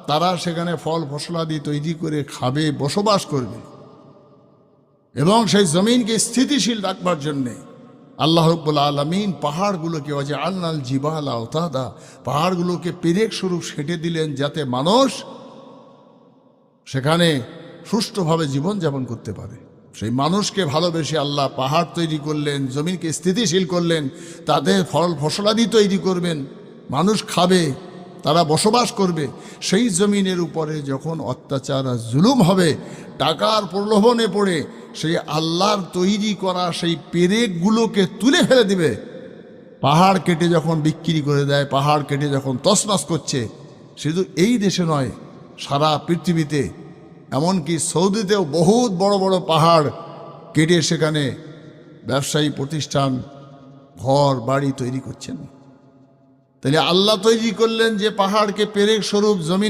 তারা সেখানে ফল ফসলাদি তৈরি করে খাবে, বসবাস করবে। এবং সেই জমিনকে স্থিতিশীল রাখবার জন্যে আল্লাহ রাব্বুল আলামিন পাহাড়গুলোকে ওয়াজআলনাল জিবালা আওতাদা, পাহাড়গুলোকে পেরেক স্বরূপ সেঁটে দিলেন, যাতে মানুষ সেখানে সুষ্ঠুভাবে জীবনযাপন করতে পারে। সেই মানুষকে ভালোবেসে আল্লাহ পাহাড় তৈরি করলেন, জমিনকে স্থিতিশীল করলেন, তাদের ফল ফসলাদি তৈরি করবেন, মানুষ খাবে, তারা বসবাস করবে। সেই জমিনের উপরে যখন অত্যাচার আর জুলুম হবে, টাকার প্রলোভনে পড়ে সেই আল্লাহর তৈরি করা সেই পেরেকগুলোকে তুলে ফেলে দিবে। পাহাড় কেটে যখন বিক্রি করে দেয়, পাহাড় কেটে যখন তছনছ করছে, শুধু এই দেশে নয়, সারা পৃথিবীতে, এমনকি সৌদিতেও বহুত বড় বড় পাহাড় কেটে সেখানে ব্যবসায়ী প্রতিষ্ঠান, ঘর বাড়ি তৈরি করছেন। তাহলে আল্লাহ তৈরি করলেন যে পাহাড়কে পেরেক স্বরূপ জমিন